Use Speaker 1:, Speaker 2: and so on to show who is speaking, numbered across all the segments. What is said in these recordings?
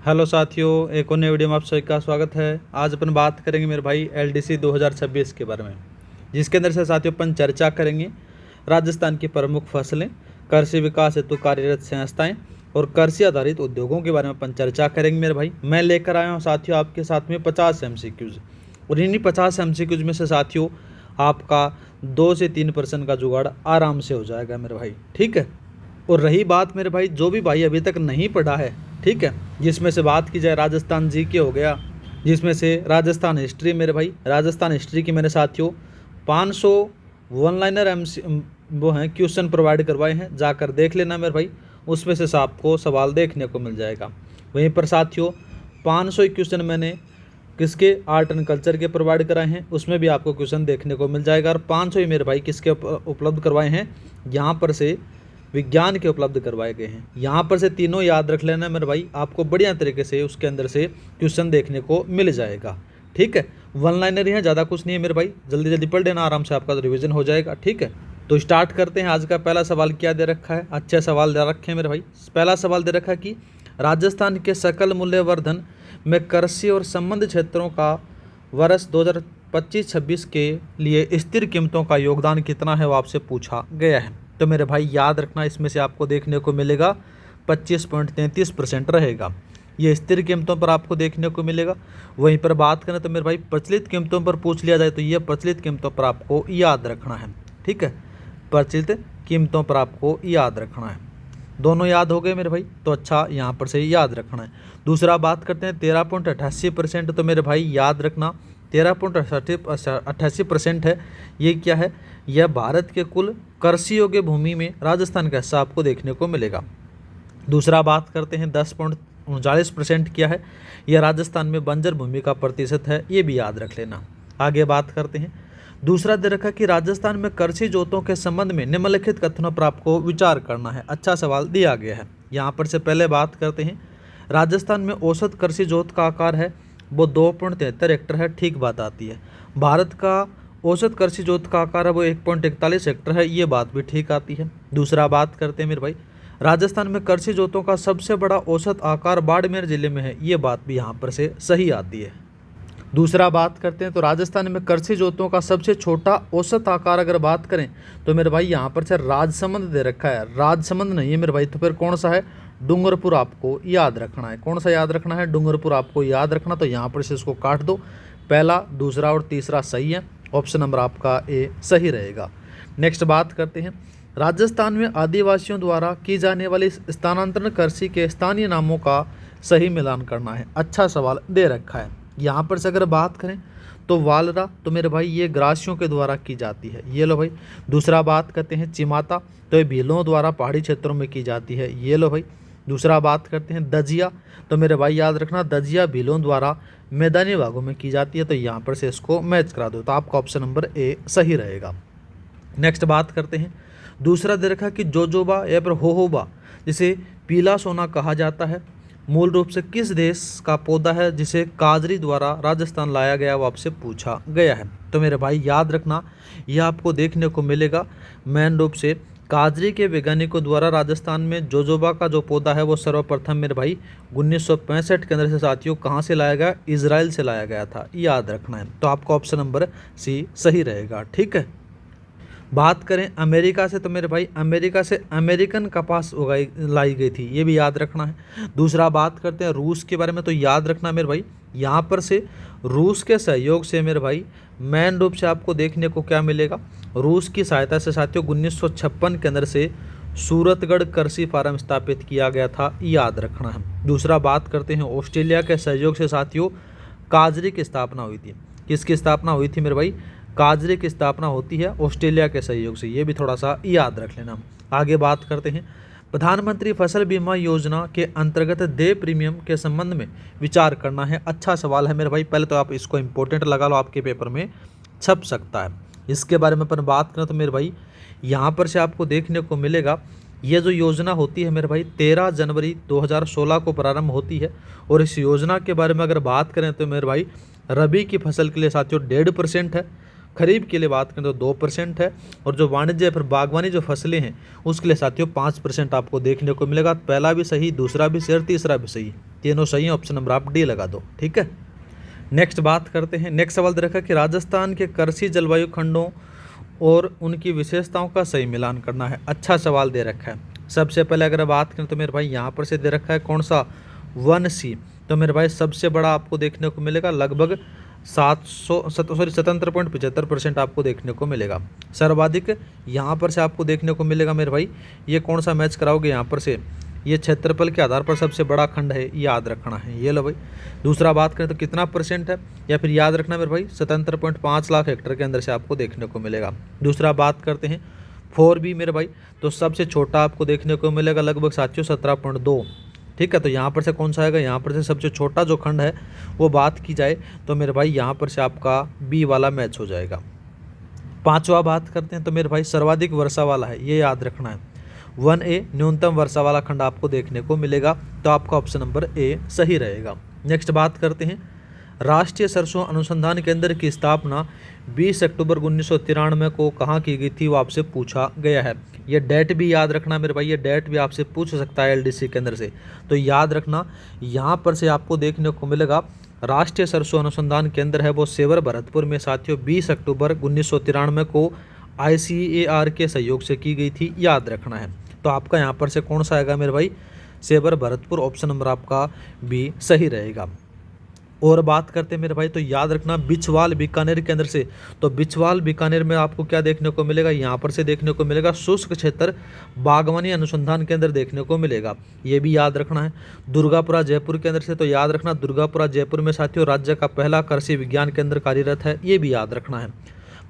Speaker 1: Hello साथियों, एक और नई वीडियो में आप सभी का स्वागत है। आज अपन बात करेंगे मेरे भाई एलडीसी 2026 के बारे में, जिसके अंदर से साथियों अपन चर्चा करेंगे राजस्थान की प्रमुख फसलें, कृषि विकास हेतु कार्यरत संस्थाएं और कृषि आधारित उद्योगों के बारे में अपन चर्चा करेंगे मेरे भाई। मैं लेकर आया हूँ साथियों आपके साथ में 50 MCQs और इन्हीं 50 MCQs में से साथियों आपका 2 से 3% का जुगाड़ आराम से हो जाएगा मेरे भाई, ठीक है। और रही बात मेरे भाई, जो भी भाई अभी तक नहीं पढ़ा है, ठीक है, जिसमें से बात की जाए राजस्थान जीके हो गया, जिसमें से राजस्थान हिस्ट्री मेरे भाई, राजस्थान हिस्ट्री की मेरे साथियों 500 वन लाइनर वो हैं क्वेश्चन प्रोवाइड करवाए हैं, जाकर देख लेना मेरे भाई। उसमें से आपको सवाल देखने को मिल जाएगा। वहीं पर साथियों 500 क्वेश्चन मैंने किसके आर्ट एंड कल्चर के प्रोवाइड कराए हैं, उसमें भी आपको क्वेश्चन देखने को मिल जाएगा। और 500 ही मेरे भाई किसके उपलब्ध करवाए हैं, यहाँ पर से विज्ञान के उपलब्ध करवाए गए हैं। यहाँ पर से तीनों याद रख लेना मेरे भाई, आपको बढ़िया तरीके से उसके अंदर से क्वेश्चन देखने को मिल जाएगा, ठीक है। वन लाइनर ही है, ज़्यादा कुछ नहीं है मेरे भाई, जल्दी जल्दी पढ़ लेना, आराम से आपका रिवीजन हो जाएगा, ठीक है। तो स्टार्ट करते हैं। आज का पहला सवाल क्या दे रखा है, अच्छे सवाल दे रखे हैं मेरे भाई। पहला सवाल दे रखा है कि राजस्थान के सकल मूल्यवर्धन में कृषि और संबंध क्षेत्रों का वर्ष 2025-26 के लिए स्थिर कीमतों का योगदान कितना है, वो आपसे पूछा गया है। तो मेरे भाई याद रखना, इसमें से आपको देखने को मिलेगा 25.33% रहेगा, ये स्थिर कीमतों पर आपको देखने को मिलेगा। वहीं पर बात करें तो मेरे भाई प्रचलित कीमतों पर पूछ लिया जाए तो ये प्रचलित कीमतों पर आपको याद रखना है, ठीक है। प्रचलित कीमतों पर आपको याद रखना है। दोनों याद हो गए मेरे भाई, तो अच्छा यहाँ पर से याद रखना है। दूसरा बात करते हैं 13.88%, तो मेरे भाई याद रखना 13.88% है। ये क्या है, यह भारत के कुल कृषि योग्य भूमि में राजस्थान का हिस्सा आपको देखने को मिलेगा। दूसरा बात करते हैं 10.39% क्या है, यह राजस्थान में बंजर भूमि का प्रतिशत है, ये भी याद रख लेना। आगे बात करते हैं। दूसरा दे रखा कि राजस्थान में कृषि जोतों के संबंध में निम्नलिखित कथनों पर आपको विचार करना है। अच्छा सवाल दिया गया है। यहाँ पर से पहले बात करते हैं, राजस्थान में औसत कृषि जोत का आकार है वो 2.73 हेक्टर है, ठीक बात आती है। भारत का औसत कृषि जोत का आकार है वो 1.41 हेक्टर है, ये बात भी ठीक आती है। दूसरा बात करते हैं मेरे भाई, राजस्थान में कृषि जोतों का सबसे बड़ा औसत आकार बाड़मेर जिले में है, ये बात भी यहाँ पर से सही आती है। दूसरा बात करते हैं तो राजस्थान में कृषि जोतों का सबसे छोटा औसत आकार अगर बात करें तो मेरे भाई यहाँ पर से राजसमंद दे रखा है, राजसमंद नहीं है मेरे भाई, तो फिर कौन सा है, डूंगरपुर आपको याद रखना है। कौन सा याद रखना है, डूंगरपुर आपको याद रखना। तो यहाँ पर से इसको काट दो, पहला दूसरा और तीसरा सही है, ऑप्शन नंबर आपका ए सही रहेगा। नेक्स्ट बात करते हैं, राजस्थान में आदिवासियों द्वारा की जाने वाली स्थानांतरण कृषि के स्थानीय नामों का सही मिलान करना है। अच्छा सवाल दे रखा है। यहाँ पर से अगर बात करें तो वालरा, तो मेरे भाई ये ग्रासियों के द्वारा की जाती है, ये लो भाई। दूसरा बात करते हैं चिमाता, तो ये भीलों द्वारा पहाड़ी क्षेत्रों में की जाती है, ये लो भाई। दूसरा बात करते हैं दजिया, तो मेरे भाई याद रखना दजिया भीलों द्वारा मैदानी भागों में की जाती है, तो यहाँ पर से इसको मैच करा दो, तो आपका ऑप्शन नंबर ए सही रहेगा। नेक्स्ट बात करते हैं, दूसरा दे रखा कि जोजोबा या फिर होहोबा जिसे पीला सोना कहा जाता है, मूल रूप से किस देश का पौधा है जिसे काजरी द्वारा राजस्थान लाया गया, वो आपसे पूछा गया है। तो मेरे भाई याद रखना, यह आपको देखने को मिलेगा मेन रूप से काजरी के वैज्ञानिकों द्वारा राजस्थान में जोजोबा का जो पौधा है वो सर्वप्रथम मेरे भाई 1965 के अंदर से साथियों कहाँ से लाया गया, इजराइल से लाया गया था, याद रखना है। तो आपका ऑप्शन नंबर सी सही रहेगा, ठीक है। बात करें अमेरिका से, तो मेरे भाई अमेरिका से अमेरिकन कपास उगाई लाई गई थी, ये भी याद रखना है। दूसरा बात करते हैं रूस के बारे में, तो याद रखना मेरे भाई यहाँ पर से रूस के सहयोग से मेरे भाई मेन रूप से आपको देखने को क्या मिलेगा, रूस की सहायता से साथियों 1956 के अंदर से सूरतगढ़ कृषि फार्म स्थापित किया गया था, याद रखना है। दूसरा बात करते हैं ऑस्ट्रेलिया के सहयोग से साथियों काजरी की स्थापना हुई थी। किसकी स्थापना हुई थी मेरे भाई, काजरी की स्थापना होती है ऑस्ट्रेलिया के सहयोग से, ये भी थोड़ा सा याद रख लेना। आगे बात करते हैं, प्रधानमंत्री फसल बीमा योजना के अंतर्गत देय प्रीमियम के संबंध में विचार करना है। अच्छा सवाल है मेरे भाई, पहले तो आप इसको इंपॉर्टेंट लगा लो, आपके पेपर में छप सकता है। इसके बारे में अपन बात करें तो मेरे भाई यहाँ पर से आपको देखने को मिलेगा, ये जो योजना होती है मेरे भाई 13 जनवरी 2016 को प्रारंभ होती है। और इस योजना के बारे में अगर बात करें तो मेरे भाई रबी की फसल के लिए साथियों 1.5% है, खरीफ के लिए बात करें तो 2% है, और जो वाणिज्य फिर बागवानी जो फसलें हैं उसके लिए साथियों 5% आपको देखने को मिलेगा। पहला भी सही, दूसरा भी सही और तीसरा भी सही। तीनों सही है, ऑप्शन नंबर आप डी लगा दो। ठीक है, नेक्स्ट बात करते हैं। नेक्स्ट सवाल दे रखा है कि राजस्थान के कृषि जलवायु खंडों और उनकी विशेषताओं का सही मिलान करना है। अच्छा सवाल दे रखा है। सबसे पहले अगर बात करें तो मेरे भाई यहाँ पर से दे रखा है कौन सा 1C, तो मेरे भाई सबसे बड़ा आपको देखने को मिलेगा लगभग 77.75% आपको देखने को मिलेगा। सर्वाधिक यहाँ पर से आपको देखने को मिलेगा मेरे भाई, ये कौन सा मैच कराओगे यहाँ पर से, ये क्षेत्रफल के आधार पर सबसे बड़ा खंड है, याद रखना है। ये लो भाई। दूसरा बात करें तो कितना परसेंट है, या फिर याद रखना मेरे भाई 77.5 लाख हेक्टेयर के अंदर से आपको देखने को मिलेगा। दूसरा बात करते हैं 4B मेरे भाई, तो सबसे छोटा आपको देखने को मिलेगा लगभग साथियों 17.2। ठीक है, तो यहाँ पर से कौन सा आएगा, यहाँ पर से सबसे छोटा जो खंड है वो बात की जाए तो मेरे भाई यहाँ पर से आपका बी वाला मैच हो जाएगा। पांचवा बात करते हैं तो मेरे भाई सर्वाधिक वर्षा वाला है, ये याद रखना है। 1A न्यूनतम वर्षा वाला खंड आपको देखने को मिलेगा, तो आपका ऑप्शन नंबर ए सही रहेगा। नेक्स्ट बात करते हैं राष्ट्रीय सरसों अनुसंधान केंद्र की स्थापना 20 अक्टूबर 1993 को कहाँ की गई थी, वो आपसे पूछा गया है। ये डेट भी याद रखना मेरे भाई, ये डेट भी आपसे पूछ सकता है LDC केंद्र से, तो याद रखना यहाँ पर से आपको देखने को मिलेगा राष्ट्रीय सरसों अनुसंधान केंद्र है वो सेवर भरतपुर में साथियों 20 अक्टूबर 1993 को ICAR के सहयोग से की गई थी, याद रखना है। तो आपका यहाँ पर से कौन सा आएगा मेरे भाई, सेवर भरतपुर, ऑप्शन नंबर आपका बी सही रहेगा। और बात करते हैं मेरे भाई तो याद रखना बिछवाल बीकानेर के अंदर से, तो बिछवाल बीकानेर में आपको क्या देखने को मिलेगा, यहाँ पर से देखने को मिलेगा शुष्क क्षेत्र बागवानी अनुसंधान केंद्र देखने को मिलेगा, ये भी याद रखना है। दुर्गापुरा जयपुर के अंदर से, तो याद रखना दुर्गापुरा जयपुर में साथियों राज्य का पहला कृषि विज्ञान केंद्र कार्यरत है, ये भी याद रखना है।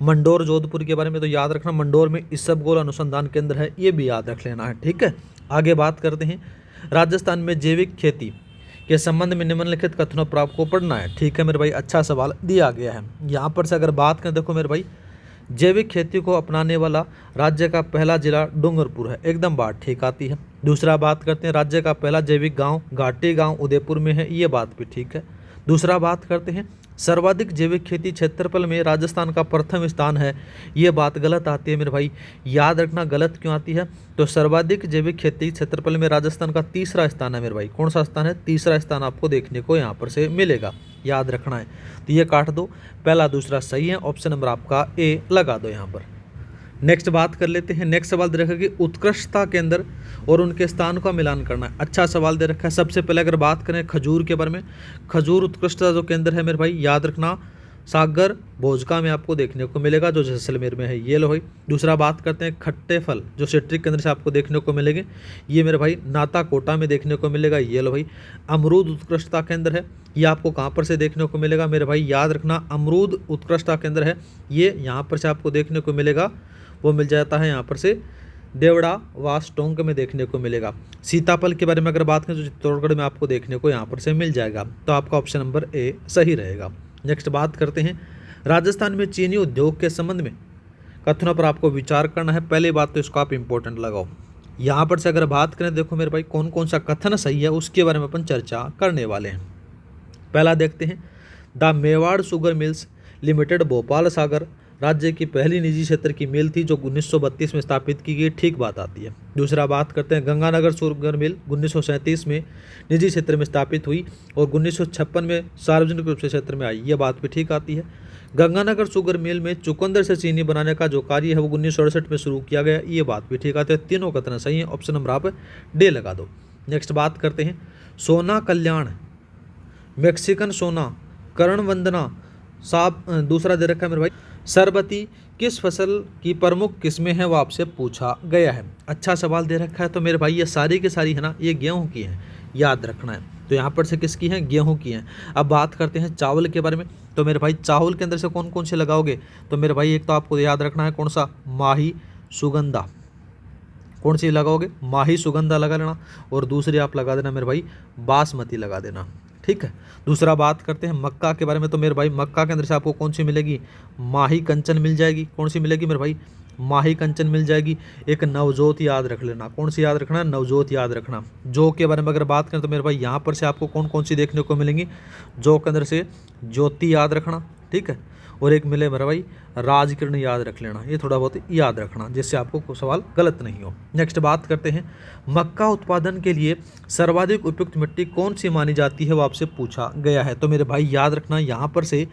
Speaker 1: मंडोर जोधपुर के बारे में तो याद रखना मंडोर में इसबगोल अनुसंधान केंद्र है, ये भी याद रख लेना है। ठीक है, आगे बात करते हैं राजस्थान में जैविक खेती के संबंध में निम्नलिखित कथनों पर आपको पढ़ना है। ठीक है मेरे भाई, अच्छा सवाल दिया गया है। यहाँ पर से अगर बात करें देखो मेरे भाई, जैविक खेती को अपनाने वाला राज्य का पहला जिला डूंगरपुर है, एकदम बात ठीक आती है। दूसरा बात करते हैं राज्य का पहला जैविक गांव घाटी गांव उदयपुर में है, ये बात भी ठीक है। दूसरा बात करते हैं सर्वाधिक जैविक खेती क्षेत्रफल में राजस्थान का प्रथम स्थान है, ये बात गलत आती है मेरे भाई, याद रखना गलत क्यों आती है, तो सर्वाधिक जैविक खेती क्षेत्रफल में राजस्थान का तीसरा स्थान है मेरे भाई। कौन सा स्थान है, तीसरा स्थान आपको देखने को यहाँ पर से मिलेगा, याद रखना है। तो ये काट दो, पहला दूसरा सही है, ऑप्शन नंबर आपका ए लगा दो यहाँ पर। नेक्स्ट बात कर लेते हैं। नेक्स्ट सवाल दे रखा है कि उत्कृष्टता केंद्र और उनके स्थान का मिलान करना है। अच्छा सवाल दे रखा है। सबसे पहले अगर बात करें खजूर के बारे में, खजूर उत्कृष्टता जो केंद्र है मेरे भाई, याद रखना सागर भोजका में आपको देखने को मिलेगा, जो जैसलमेर में है, ये लो भाई। दूसरा बात करते हैं खट्टे फल जो सिट्रिक केंद्र से आपको देखने को मिलेंगे, ये मेरे भाई नाता कोटा में देखने को मिलेगा, ये लो भाई। अमरूद उत्कृष्टता केंद्र है, ये आपको कहाँ पर से देखने को मिलेगा मेरे भाई, याद रखना अमरूद उत्कृष्टता केंद्र है, ये यहाँ पर से आपको देखने को मिलेगा, वो मिल जाता है यहाँ पर से देवड़ा वास टोंक में देखने को मिलेगा। सीताफल के बारे में अगर बात करें तो चित्तौड़गढ़ में आपको देखने को यहाँ पर से मिल जाएगा, तो आपका ऑप्शन नंबर ए सही रहेगा। नेक्स्ट बात करते हैं राजस्थान में चीनी उद्योग के संबंध में कथनों पर आपको विचार करना है। पहली बात तो इसको आप इंपॉर्टेंट लगाओ। यहाँ पर से अगर बात करें देखो मेरे भाई कौन कौन सा कथन सही है उसके बारे में अपन चर्चा करने वाले हैं। पहला देखते हैं the Mewar sugar mills limited Bhopal Sagar राज्य की पहली निजी क्षेत्र की मिल थी जो 1932 में स्थापित की गई, ठीक बात आती है। दूसरा बात करते हैं गंगानगर शुगर मिल 1937 में निजी क्षेत्र में स्थापित हुई और 1956 में सार्वजनिक रूप से क्षेत्र में आई, ये बात भी ठीक आती है। गंगानगर शुगर मिल में चुकंदर से चीनी बनाने का जो कार्य है वो 1968 में शुरू किया गया, ये बात भी ठीक आती है। तीनों कथन सही है, ऑप्शन नंबर आप डे लगा दो। नेक्स्ट बात करते हैं सोना कल्याण मैक्सिकन सोना कर्ण वंदना साब दूसरा दे रखा है मेरे भाई सरबती किस फसल की प्रमुख किस्में हैं वो आपसे पूछा गया है। अच्छा सवाल दे रखा है। तो मेरे भाई ये सारी की सारी है ना, ये गेहूं की हैं, याद रखना है। तो यहाँ पर से किसकी हैं, गेहूं की हैं। अब बात करते हैं चावल के बारे में। तो मेरे भाई चावल के अंदर से कौन कौन से लगाओगे, तो मेरे भाई एक तो आपको याद रखना है कौन सा, माही सुगंधा, कौन सी लगाओगे, माही सुगंधा लगा लेना, और दूसरी आप लगा देना मेरे भाई बासमती लगा देना, ठीक है। दूसरा बात करते हैं मक्का के बारे में। तो मेरे भाई मक्का के अंदर से आपको कौन सी मिलेगी, माही कंचन मिल जाएगी। कौन सी मिलेगी मेरे भाई, माही कंचन मिल जाएगी। एक नवजोत याद रख लेना, कौन सी याद रखना, नवजोत याद रखना। जौ के बारे में अगर बात करें तो मेरे भाई यहाँ पर से आपको कौन कौन सी देखने को मिलेंगी, जौ के अंदर से ज्योति याद रखना, ठीक है। और एक मिले मेरा भाई राजकिरण, याद रख लेना, ये थोड़ा बहुत याद रखना जिससे आपको कोई सवाल गलत नहीं हो। नेक्स्ट बात करते हैं, मक्का उत्पादन के लिए सर्वाधिक उपयुक्त मिट्टी कौन सी मानी जाती है, वो आपसे पूछा गया है। तो मेरे भाई याद रखना, यहाँ पर से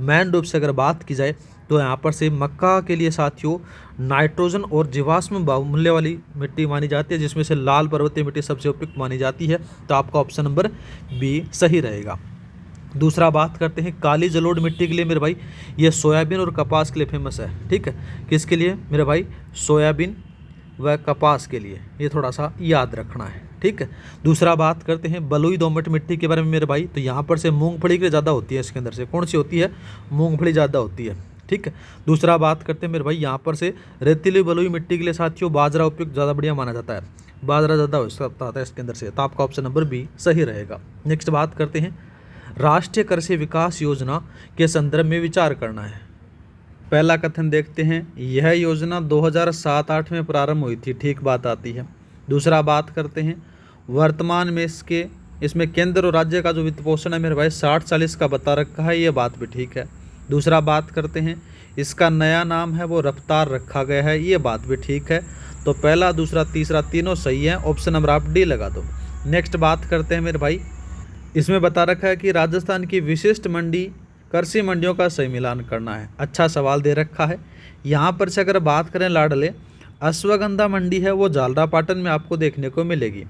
Speaker 1: मेन रूप से अगर बात की जाए तो यहाँ पर से मक्का के लिए साथियों नाइट्रोजन और जीवाश्म बाहुल्य वाली मिट्टी मानी जाती है, जिसमें से लाल पर्वतीय मिट्टी सबसे उपयुक्त मानी जाती है। तो आपका ऑप्शन नंबर बी सही रहेगा। दूसरा बात करते हैं, काली जलोढ़ मिट्टी के लिए मेरे भाई ये सोयाबीन और कपास के लिए फेमस है, ठीक है। किसके लिए मेरे भाई, सोयाबीन व कपास के लिए, ये थोड़ा सा याद रखना है, ठीक है। दूसरा बात करते हैं बलुई दोमट मिट्टी के बारे में मेरे भाई, तो यहाँ पर से मूंगफली की ज़्यादा होती है, इसके अंदर से कौन सी होती है, मूंगफली ज़्यादा होती है, ठीक है। दूसरा बात करते हैं मेरे भाई, यहाँ पर से रेतीली बलुई मिट्टी के लिए साथियों बाजरा उपयुक्त ज़्यादा बढ़िया माना जाता है, बाजरा ज़्यादा हो सकता है इसके अंदर से। तो आपका ऑप्शन नंबर बी सही रहेगा। नेक्स्ट बात करते हैं, राष्ट्रीय कृषि विकास योजना के संदर्भ में विचार करना है। पहला कथन देखते हैं, यह योजना 2007-8 में प्रारंभ हुई थी, ठीक बात आती है। दूसरा बात करते हैं, वर्तमान में इसमें केंद्र और राज्य का जो वित्त पोषण है मेरे भाई 60-40 का बता रखा है, ये बात भी ठीक है। दूसरा बात करते हैं, इसका नया नाम है वो रफ्तार रखा गया है, ये बात भी ठीक है। तो पहला, दूसरा, तीसरा तीनों सही है, ऑप्शन नंबर आप डी लगा दो। नेक्स्ट बात करते हैं मेरे भाई, इसमें बता रखा है कि राजस्थान की विशिष्ट मंडी कृषि मंडियों का सही मिलान करना है। अच्छा सवाल दे रखा है। यहाँ पर से अगर बात करें लाडले, अश्वगंधा मंडी है वो झालरापाटन में आपको देखने को मिलेगी।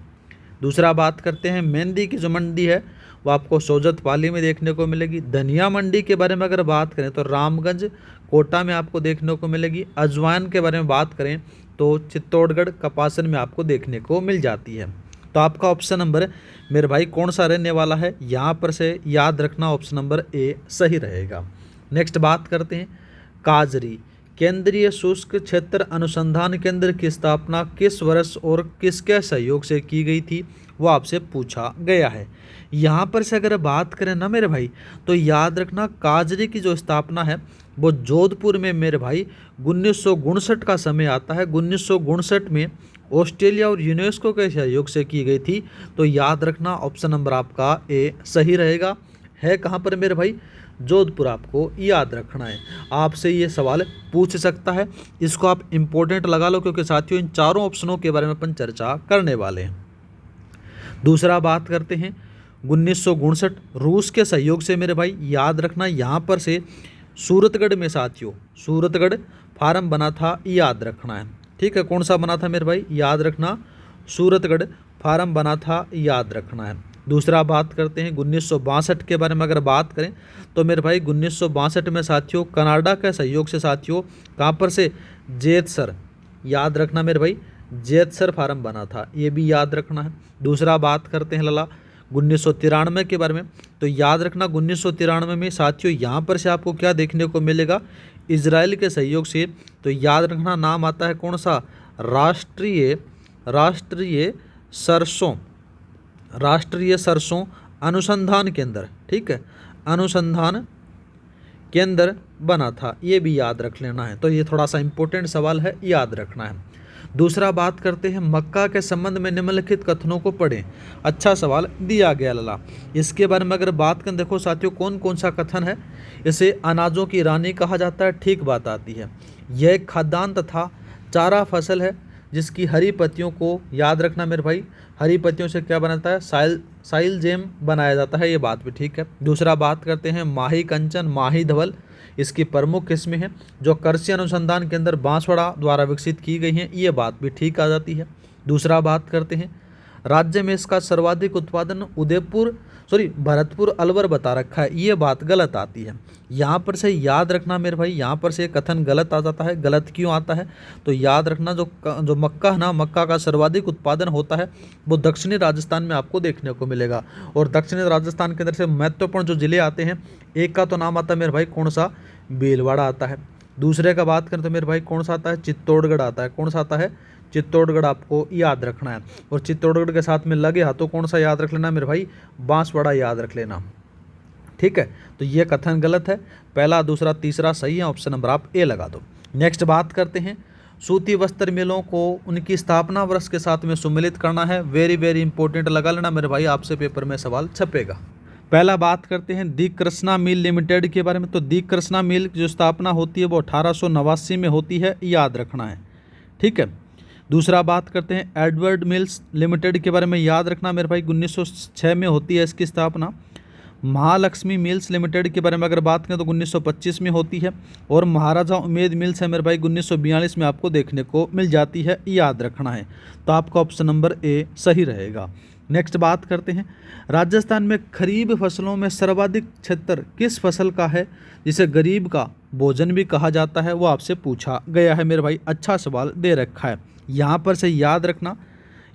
Speaker 1: दूसरा बात करते हैं, मेहंदी की जो मंडी है वो आपको सोजत पाली में देखने को मिलेगी। धनिया मंडी के बारे में अगर बात करें तो रामगंज कोटा में आपको देखने को मिलेगी। अजवाइन के बारे में बात करें तो चित्तौड़गढ़ कपासन में आपको देखने को मिल जाती है। तो आपका ऑप्शन नंबर मेरे भाई कौन सा रहने वाला है, यहाँ पर से याद रखना, ऑप्शन नंबर ए सही रहेगा। नेक्स्ट बात करते हैं, काजरी केंद्रीय शुष्क क्षेत्र अनुसंधान केंद्र की स्थापना किस वर्ष और किसके सहयोग से की गई थी, वो आपसे पूछा गया है। यहाँ पर से अगर बात करें ना मेरे भाई, तो याद रखना काजरी की जो स्थापना है वो जोधपुर में मेरे भाई 1959 का समय आता है। 1959 में ऑस्ट्रेलिया और यूनेस्को के सहयोग से की गई थी। तो याद रखना, ऑप्शन नंबर आपका ए सही रहेगा। है कहाँ पर मेरे भाई, जोधपुर आपको याद रखना है। आपसे ये सवाल पूछ सकता है, इसको आप इम्पोर्टेंट लगा लो, क्योंकि साथियों इन चारों ऑप्शनों के बारे में अपन चर्चा करने वाले हैं। दूसरा बात करते हैं, 1959 रूस के सहयोग से मेरे भाई याद रखना, यहाँ पर से सूरतगढ़ में साथियों सूरतगढ़ फार्म बना था, याद रखना है, ठीक है। कौन सा बना था मेरे भाई, याद रखना, सूरतगढ़ फार्म बना था, याद रखना है। दूसरा बात करते हैं, 1962 के बारे में अगर बात करें तो मेरे भाई 1962 में साथियों कनाडा के सहयोग से साथियों कहाँ पर से, जेतसर, याद रखना मेरे भाई, जेतसर फार्म बना था, ये भी याद रखना है। दूसरा बात करते हैं लला 1993 के बारे में, तो याद रखना 1993 में साथियों यहाँ पर से आपको क्या देखने को मिलेगा, इजराइल के सहयोग से। तो याद रखना नाम आता है कौन सा, राष्ट्रीय सरसों अनुसंधान केंद्र, ठीक है, अनुसंधान केंद्र बना था, ये भी याद रख लेना है। तो ये थोड़ा सा इंपॉर्टेंट सवाल है, याद रखना है। दूसरा बात करते हैं, मक्का के संबंध में निम्नलिखित कथनों को पढ़ें। अच्छा सवाल दिया गया लला, इसके बारे में अगर बात करें, देखो साथियों कौन कौन सा कथन है। इसे अनाजों की रानी कहा जाता है, ठीक बात आती है। यह एक खाद्यान्न तथा चारा फसल है जिसकी हरी पत्तियों को, याद रखना मेरे भाई, हरी पत्तियों से क्या बनाता है, साइल जेम बनाया जाता है, ये बात भी ठीक है। दूसरा बात करते हैं, माही कंचन, माही धवल इसकी प्रमुख किस्में हैं जो कृषि अनुसंधान के अंदर बांसवाड़ा द्वारा विकसित की गई हैं, ये बात भी ठीक आ जाती है। दूसरा बात करते हैं, राज्य में इसका सर्वाधिक उत्पादन भरतपुर अलवर बता रखा है, ये बात गलत आती है। यहाँ पर से याद रखना मेरे भाई, यहाँ पर से कथन गलत आ जाता है। गलत क्यों आता है, तो याद रखना जो मक्का है ना, मक्का का सर्वाधिक उत्पादन होता है वो दक्षिणी राजस्थान में आपको देखने को मिलेगा। और दक्षिणी राजस्थान के अंदर से महत्वपूर्ण जो जिले आते हैं, एक का तो नाम आता है मेरे भाई कौन सा, भीलवाड़ा आता है। दूसरे का बात करें तो मेरे भाई कौन सा आता है, चित्तौड़गढ़ आता है। कौन सा आता है, चित्तौड़गढ़ आपको याद रखना है। और चित्तौड़गढ़ के साथ में लगे हाथों कौन सा याद रख लेना मेरे भाई, बांसवाड़ा याद रख लेना, ठीक है। तो ये कथन गलत है, पहला, दूसरा, तीसरा सही है, ऑप्शन नंबर आप ए लगा दो। नेक्स्ट बात करते हैं, सूती वस्त्र मिलों को उनकी स्थापना वर्ष के साथ में सम्मिलित करना है। वेरी वेरी इंपॉर्टेंट लगा लेना मेरे भाई, आपसे पेपर में सवाल छपेगा। पहला बात करते हैं दी कृष्णा मिल लिमिटेड के बारे में। तो दी कृष्णा मिल की जो स्थापना होती है वो 1889 में होती है, याद रखना है, ठीक है। दूसरा बात करते हैं एडवर्ड मिल्स लिमिटेड के बारे में, याद रखना मेरे भाई 1906 में होती है इसकी स्थापना। महालक्ष्मी मिल्स लिमिटेड के बारे में अगर बात करें तो 1925 में होती है। और महाराजा उमेद मिल्स है मेरे भाई 1942 में आपको देखने को मिल जाती है, याद रखना है। तो आपका ऑप्शन नंबर ए सही रहेगा। नेक्स्ट बात करते हैं राजस्थान में खरीफ फसलों में सर्वाधिक क्षेत्र किस फसल का है जिसे गरीब का भोजन भी कहा जाता है, वो आपसे पूछा गया है मेरे भाई। अच्छा सवाल दे रखा है, यहाँ पर से याद रखना।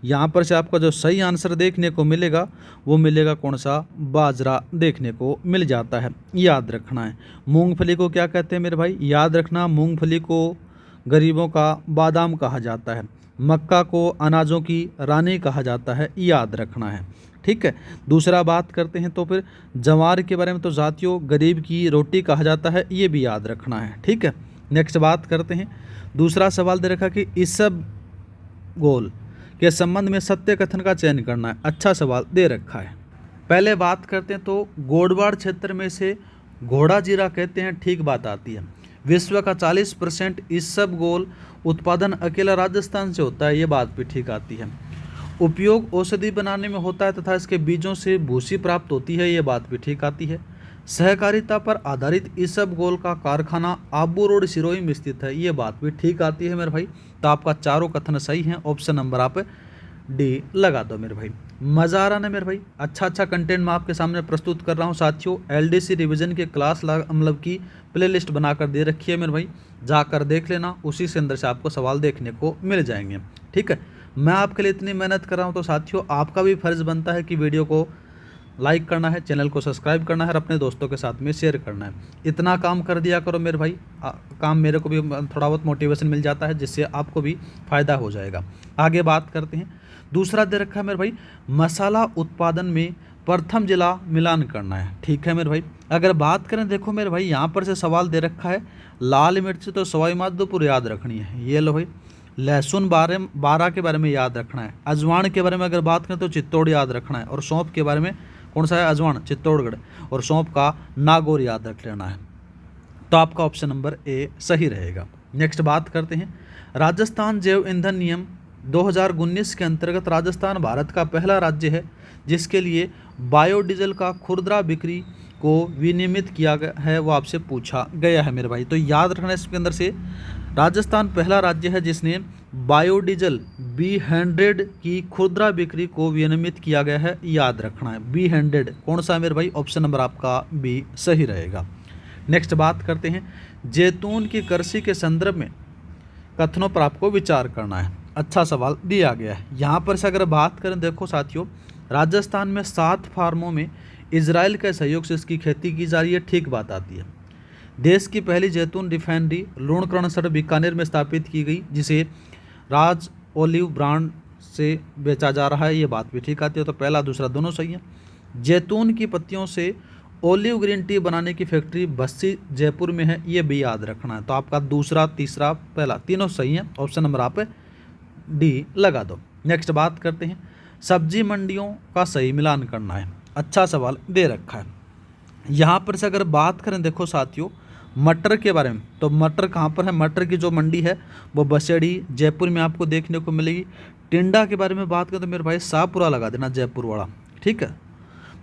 Speaker 1: यहाँ पर से आपका जो सही आंसर देखने को मिलेगा वो मिलेगा कौन सा, बाजरा देखने को मिल जाता है, याद रखना है। मूंगफली को क्या कहते हैं मेरे भाई, याद रखना, मूंगफली को गरीबों का बादाम कहा जाता है। मक्का को अनाजों की रानी कहा जाता है, याद रखना है, ठीक है। दूसरा बात करते हैं तो फिर जवार के बारे में, तो जातियों गरीब की रोटी कहा जाता है, ये भी याद रखना है, ठीक है। नेक्स्ट बात करते हैं, दूसरा सवाल दे रखा कि इसबगोल के संबंध में सत्य कथन का चयन करना है। अच्छा सवाल दे रखा है। पहले बात करते हैं तो गोडवाड़ क्षेत्र में से घोड़ा जीरा कहते हैं, ठीक बात आती है। विश्व का 40% इसबगोल उत्पादन अकेला राजस्थान से होता है, ये बात भी ठीक आती है। उपयोग औषधि बनाने में होता है तथा इसके बीजों से भूसी प्राप्त होती है, ये बात भी ठीक आती है। सहकारिता पर आधारित इसबगोल का कारखाना आबू रोड सिरोही में स्थित है, ये बात भी ठीक आती है मेरे भाई। तो आपका चारों कथन सही हैं, ऑप्शन नंबर आप डी लगा दो मेरे भाई। मज़ा आ रहा ना मेरे भाई, अच्छा कंटेंट मैं आपके सामने प्रस्तुत कर रहा हूँ साथियों। एलडीसी रिवीजन के क्लास मतलब की प्लेलिस्ट बनाकर दे रखी है मेरे भाई, जाकर देख लेना, उसी से अंदर से आपको सवाल देखने को मिल जाएंगे, ठीक है। मैं आपके लिए इतनी मेहनत कर रहा हूँ तो साथियों आपका भी फर्ज बनता है कि वीडियो को लाइक करना है, चैनल को सब्सक्राइब करना है और अपने दोस्तों के साथ में शेयर करना है। इतना काम कर दिया करो मेरे भाई, काम मेरे को भी थोड़ा बहुत मोटिवेशन मिल जाता है, जिससे आपको भी फ़ायदा हो जाएगा। आगे बात करते हैं, दूसरा दे रखा है मेरे भाई मसाला उत्पादन में प्रथम जिला मिलान करना है, ठीक है मेरे भाई। अगर बात करें देखो मेरे भाई यहाँ पर से सवाल दे रखा है लाल मिर्च तो सवाई माधोपुर याद रखनी है, ये लो भाई। लहसुन बारह के बारे में याद रखना है। अजवान के बारे में अगर बात करें तो चित्तौड़ याद रखना है। और सौंफ के बारे में कौन सा है, अजवान चित्तौड़गढ़, और सौंफ का नागौर याद रख लेना है। तो आपका ऑप्शन नंबर ए सही रहेगा। नेक्स्ट बात करते हैं राजस्थान जैव ईंधन नियम 2019 के अंतर्गत राजस्थान भारत का पहला राज्य है जिसके लिए बायोडीजल का खुदरा बिक्री को विनियमित किया गया है, वो आपसे पूछा गया है मेरे भाई। तो याद रखना इसके अंदर से राजस्थान पहला राज्य है जिसने बायोडीजल B100 की खुदरा बिक्री को विनियमित किया गया है, याद रखना है। B100 कौन सा है मेरे भाई, ऑप्शन नंबर आपका बी सही रहेगा। नेक्स्ट बात करते हैं जैतून की कृषि के संदर्भ में कथनों पर आपको विचार करना है। अच्छा सवाल दिया गया है। यहाँ पर से अगर बात करें देखो साथियों, राजस्थान में 7 फार्मों में इजराइल के सहयोग से इसकी खेती की जा रही है, ठीक बात आती है। देश की पहली जैतून रिफाइनरी लूणकरणसर बीकानेर में स्थापित की गई जिसे राज ओलिव ब्रांड से बेचा जा रहा है, ये बात भी ठीक आती है। तो पहला दूसरा दोनों सही है। जैतून की पत्तियों से ओलिव ग्रीन टी बनाने की फैक्ट्री बस्सी जयपुर में है, ये भी याद रखना है। तो आपका दूसरा तीसरा पहला तीनों सही है, ऑप्शन नंबर आप डी लगा दो। नेक्स्ट बात करते हैं सब्जी मंडियों का सही मिलान करना है। अच्छा सवाल दे रखा है। यहाँ पर से अगर बात करें देखो साथियों मटर के बारे में, तो मटर कहाँ पर है, मटर की जो मंडी है वो बसेड़ी जयपुर में आपको देखने को मिलेगी। टिंडा के बारे में बात करें तो मेरे भाई शाहपुरा लगा देना, जयपुर वाला, ठीक है।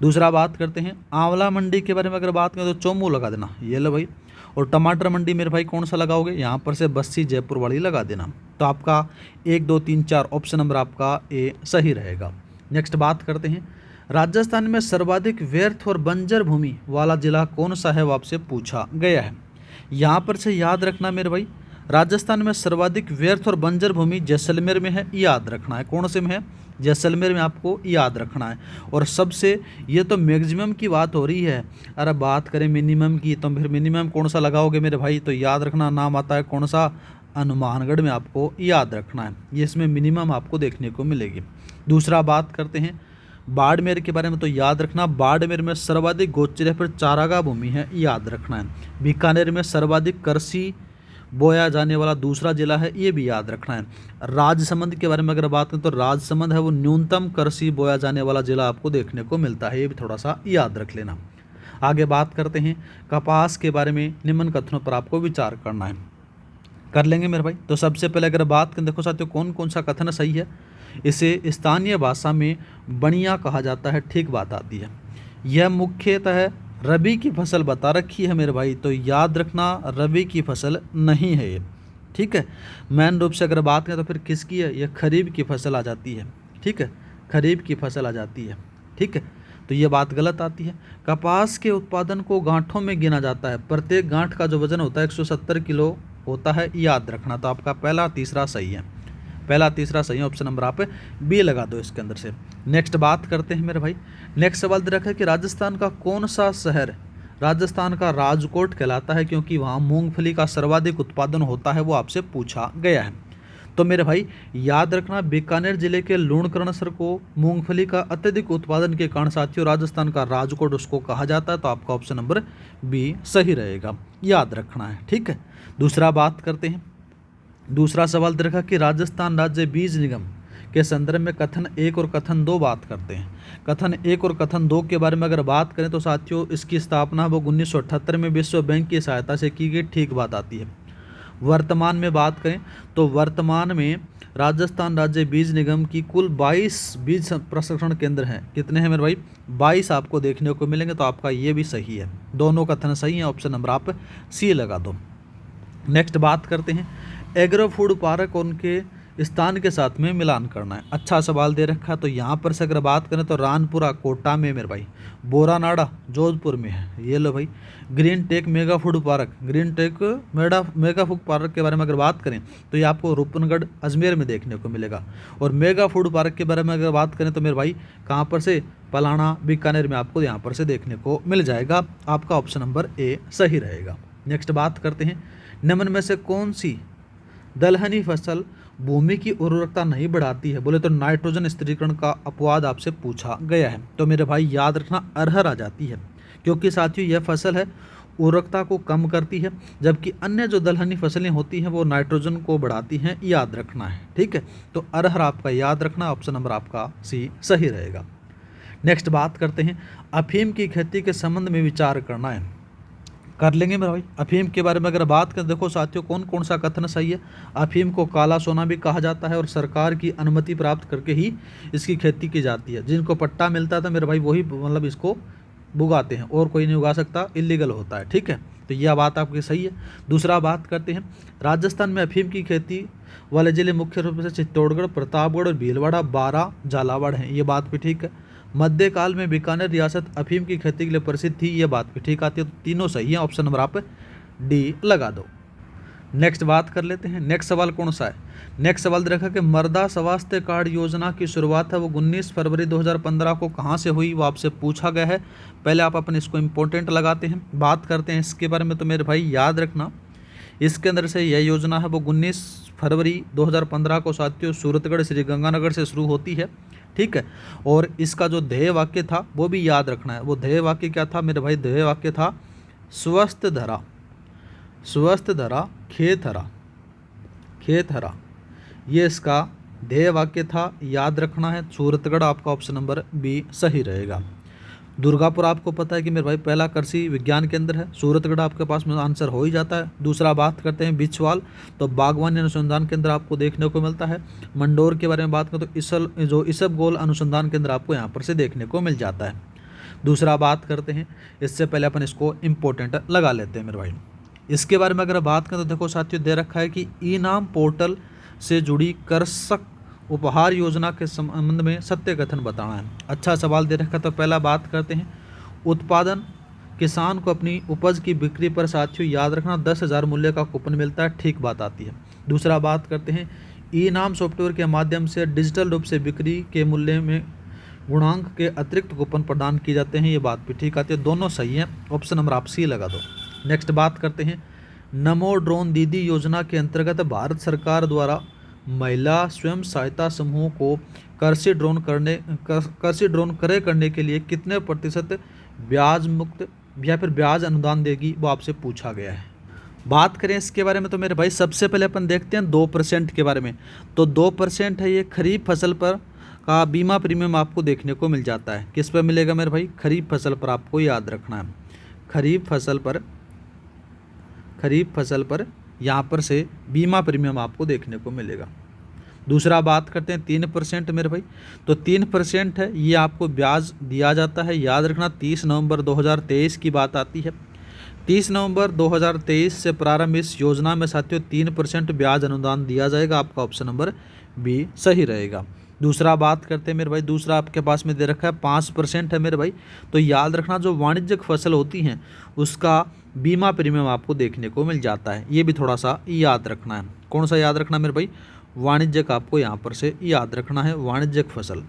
Speaker 1: दूसरा बात करते हैं आंवला मंडी के बारे में अगर बात करें तो चोमू लगा देना, ये लो भाई। और टमाटर मंडी मेरे भाई कौन सा लगाओगे, यहाँ पर से बस्सी जयपुर वाली लगा देना। तो आपका 1 2 3 4 ऑप्शन नंबर आपका ए सही रहेगा। नेक्स्ट बात करते हैं राजस्थान में सर्वाधिक व्यर्थ और बंजर भूमि वाला जिला कौन सा है, वो आपसे पूछा गया है। यहाँ पर से याद रखना मेरे भाई राजस्थान में सर्वाधिक व्यर्थ और बंजर भूमि जैसलमेर में है, याद रखना है। कौन से में है, जैसलमेर में आपको याद रखना है। और सबसे ये तो मैक्सिमम की बात हो रही है, अरे बात करें मिनिमम की तो फिर मिनिमम कौन सा लगाओगे मेरे भाई, तो याद रखना नाम आता है कौन सा, हनुमानगढ़ में आपको याद रखना है, ये इसमें मिनिमम आपको देखने को मिलेगी। दूसरा बात करते हैं बाड़मेर के बारे में, तो याद रखना बाड़मेर में सर्वाधिक गोचर पर चारागाह भूमि है, याद रखना है। बीकानेर में सर्वाधिक कृषि बोया जाने वाला दूसरा जिला है, ये भी याद रखना है। राजसमंद के बारे में अगर बात करें तो राजसमंद है वो न्यूनतम कृषि बोया जाने वाला जिला आपको देखने को मिलता है, ये भी थोड़ा सा याद रख लेना। आगे बात करते हैं कपास के बारे में, निम्न कथनों पर आपको विचार करना है। कर लेंगे मेरे भाई। तो सबसे पहले अगर बात करें, देखो साथियों कौन कौन सा कथन सही है। इसे स्थानीय भाषा में बनिया कहा जाता है, ठीक बात आती है। यह मुख्यतः रबी की फसल बता रखी है मेरे भाई, तो याद रखना रबी की फसल नहीं है ये, ठीक है। मेन रूप से अगर बात करें तो फिर किसकी है, यह खरीफ की फसल आ जाती है, ठीक है, खरीफ की फसल आ जाती है, ठीक है। तो ये बात गलत आती है। कपास के उत्पादन को गांठों में गिना जाता है, प्रत्येक गांठ का जो वजन होता है 170 किलो होता है, याद रखना। तो आपका पहला तीसरा सही है, पहला तीसरा सही है, ऑप्शन नंबर आप बी लगा दो इसके अंदर से। नेक्स्ट बात करते हैं मेरे भाई। नेक्स्ट सवाल दे रखा है कि राजस्थान का कौन सा शहर राजस्थान का राजकोट कहलाता है, क्योंकि वहाँ मूंगफली का सर्वाधिक उत्पादन होता है, वो आपसे पूछा गया है। तो मेरे भाई याद रखना बीकानेर जिले के लूणकरणसर को मूंगफली का अत्यधिक उत्पादन के कारण साथियों राजस्थान का राजकोट उसको कहा जाता है, तो आपका ऑप्शन नंबर बी सही रहेगा, याद रखना है, ठीक है। दूसरा बात करते हैं। दूसरा सवाल दे रखा कि राजस्थान राज्य बीज निगम के संदर्भ में कथन 1 और कथन 2 बात करते हैं। कथन 1 और कथन 2 के बारे में अगर बात करें तो साथियों इसकी स्थापना वो 1978 में विश्व बैंक की सहायता से की गई, ठीक बात आती है। वर्तमान में बात करें तो वर्तमान में राजस्थान राज्य बीज निगम की कुल 22 बीज प्रशिक्षण केंद्र हैं। कितने हैं मेरे भाई, 22 आपको देखने को मिलेंगे, तो आपका ये भी सही है, दोनों कथन सही हैं, ऑप्शन नंबर आप सी लगा दो। नेक्स्ट बात करते हैं एग्रो फूड पार्क और उनके स्थान के साथ में मिलान करना है। अच्छा सवाल दे रखा है। तो यहाँ पर से अगर बात करें तो रानपुरा कोटा में मेरे भाई, बोरानाड़ा जोधपुर में है, ये लो भाई। Green tech mega food park, green tech mega food park के बारे में अगर बात करें तो ये आपको रूपनगढ़ अजमेर में देखने को मिलेगा। और मेगा फूड पार्क के बारे में अगर बात करें तो मेरे भाई कहाँ पर से, पलाना बीकानेर में आपको यहाँ पर से देखने को मिल जाएगा। आपका ऑप्शन नंबर ए सही रहेगा। नेक्स्ट बात करते हैं निम्न में से कौन सी दलहनी फसल भूमि की उर्वरकता नहीं बढ़ाती है। बोले तो नाइट्रोजन स्थिरीकरण का अपवाद आपसे पूछा गया है। तो मेरे भाई याद रखना अरहर आ जाती है, क्योंकि साथियों यह फसल है उर्वरकता को कम करती है, जबकि अन्य जो दलहनी फसलें होती हैं वो नाइट्रोजन को बढ़ाती हैं, याद रखना है, ठीक है। तो अरहर आपका याद रखना, ऑप्शन नंबर आपका सी सही रहेगा। नेक्स्ट बात करते हैं अफीम की खेती के संबंध में विचार करना है। कर लेंगे मेरे भाई। अफीम के बारे में अगर बात करें, देखो साथियों कौन कौन सा कथन सही है। अफीम को काला सोना भी कहा जाता है और सरकार की अनुमति प्राप्त करके ही इसकी खेती की जाती है। जिनको पट्टा मिलता था मेरे भाई वही मतलब इसको उगाते हैं, और कोई नहीं उगा सकता, इलीगल होता है, ठीक है। तो यह बात आपकी सही है। दूसरा बात करते हैं राजस्थान में अफीम की खेती वाले जिले मुख्य रूप से चित्तौड़गढ़, प्रतापगढ़ और भीलवाड़ा, बारां, झालावाड़ हैं, ये बात भी ठीक है। मध्यकाल में बीकानेर रियासत अफीम की खेती के लिए प्रसिद्ध थी, ये बात भी ठीक आती है। तो तीनों सही है, ऑप्शन नंबर आप डी लगा दो। नेक्स्ट बात कर लेते हैं। नेक्स्ट सवाल कौन सा है। नेक्स्ट सवाल दे रखा कि मृदा स्वास्थ्य कार्ड योजना की शुरुआत है वो 19 फरवरी 2015 को कहाँ से हुई, वो आपसे पूछा गया है। पहले आप अपने इसको इम्पोर्टेंट लगाते हैं, बात करते हैं इसके बारे में। तो मेरे भाई याद रखना इसके अंदर से यह योजना है वो 19 फरवरी 2015 को साथियों सूरतगढ़ श्री गंगानगर से शुरू होती है, ठीक है। और इसका जो ध्येय वाक्य था वो भी याद रखना है। वो ध्येय वाक्य क्या था मेरे भाई, ध्येय वाक्य था स्वस्थ धरा, स्वस्थ धरा खेत हरा, खेत हरा, ये इसका ध्येय वाक्य था, याद रखना है। सूरतगढ़ आपका ऑप्शन नंबर बी सही रहेगा। दुर्गापुर आपको पता है कि मेरे भाई पहला कृषि विज्ञान केंद्र है, सूरतगढ़ आपके पास में आंसर हो ही जाता है। दूसरा बात करते हैं बिछवाल, तो बागवानी अनुसंधान केंद्र आपको देखने को मिलता है। मंडोर के बारे में बात करें तो इसबगोल अनुसंधान केंद्र आपको यहाँ पर से देखने को मिल जाता है। दूसरा बात करते हैं, इससे पहले अपन इसको इम्पोर्टेंट लगा लेते हैं मेरे भाई। इसके बारे में अगर बात करें तो देखो साथियों दे रखा है कि इनाम पोर्टल से जुड़ी कृषक उपहार योजना के संबंध में सत्य कथन बताना है। अच्छा सवाल दे रखा। तो पहला बात करते हैं उत्पादन किसान को अपनी उपज की बिक्री पर साथियों याद रखना 10,000 मूल्य का कूपन मिलता है, ठीक बात आती है। दूसरा बात करते हैं इनाम सॉफ्टवेयर के माध्यम से डिजिटल रूप से बिक्री के मूल्य में गुणांक के अतिरिक्त कूपन प्रदान किए जाते हैं, ये बात भी ठीक आती है। दोनों सही हैं, ऑप्शन नंबर आप सी लगा दो। नेक्स्ट बात करते हैं नमो ड्रोन दीदी योजना के अंतर्गत भारत सरकार द्वारा महिला स्वयं सहायता समूह को कृषि ड्रोन क्रय करने के लिए कितने प्रतिशत ब्याज मुक्त या फिर ब्याज अनुदान देगी, वो आपसे पूछा गया है। बात करें इसके बारे में तो मेरे भाई सबसे पहले अपन देखते हैं 2% के बारे में। तो 2% है ये खरीफ फसल पर का बीमा प्रीमियम आपको देखने को मिल जाता है। किस पर मिलेगा मेरे भाई? खरीफ फसल पर, आपको याद रखना है। खरीफ फसल पर यहाँ पर से बीमा प्रीमियम आपको देखने को मिलेगा। दूसरा बात करते हैं 3% मेरे भाई। तो 3% है ये आपको ब्याज दिया जाता है। याद रखना 30 नवंबर 2023 की बात आती है। 30 नवंबर 2023 से प्रारंभ इस योजना में साथियों 3% ब्याज अनुदान दिया जाएगा। आपका ऑप्शन नंबर बी सही रहेगा। दूसरा बात करते हैं मेरे भाई, दूसरा आपके पास में दे रखा है 5% है मेरे भाई। तो याद रखना जो वाणिज्यिक फसल होती हैं उसका बीमा प्रीमियम आपको देखने को मिल जाता है। ये भी थोड़ा सा याद रखना है। कौन सा याद रखना मेरे भाई? वाणिज्यिक आपको यहाँ पर से याद रखना है, वाणिज्यिक फसल।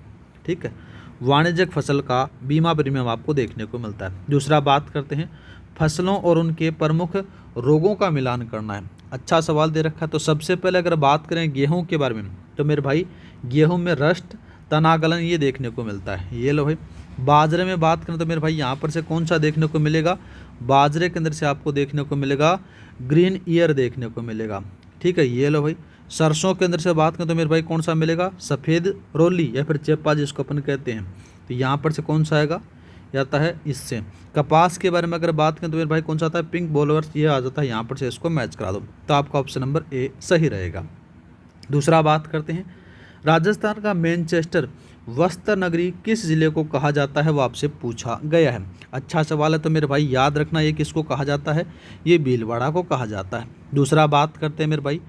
Speaker 1: ठीक है, वाणिज्यिक फसल का बीमा प्रीमियम आपको देखने को मिलता है। दूसरा बात करते हैं फसलों और उनके प्रमुख रोगों का मिलान करना है। अच्छा सवाल दे रखा है। तो सबसे पहले अगर बात करें गेहूं के बारे में तो मेरे भाई गेहूं में रस्ट, तनागलन ये देखने को मिलता है। ये लो भाई। बाजरे में बात करें तो मेरे भाई यहाँ पर से कौन सा देखने को मिलेगा? बाजरे के अंदर से आपको देखने को मिलेगा ग्रीन ईयर देखने को मिलेगा। ठीक है, ये लो भाई। सरसों के अंदर से बात करें तो मेरे भाई कौन सा मिलेगा? सफ़ेद रोली या फिर चेपा जिसको अपन कहते हैं। तो यहाँ पर से कौन सा आएगा? जाता है इससे। कपास के बारे में अगर बात करें तो मेरे भाई कौन सा आता है? पिंक बोलवर्स ये आ जाता है। यहाँ पर से इसको मैच करा दो तो आपका ऑप्शन नंबर ए सही रहेगा। दूसरा बात करते हैं राजस्थान का मैनचेस्टर वस्त्र नगरी किस जिले को कहा जाता है? वो आपसे पूछा गया है। अच्छा सवाल है। तो मेरे भाई याद रखना ये किसको कहा जाता है? ये भीलवाड़ा को कहा जाता है। दूसरा बात करते हैं मेरे भाई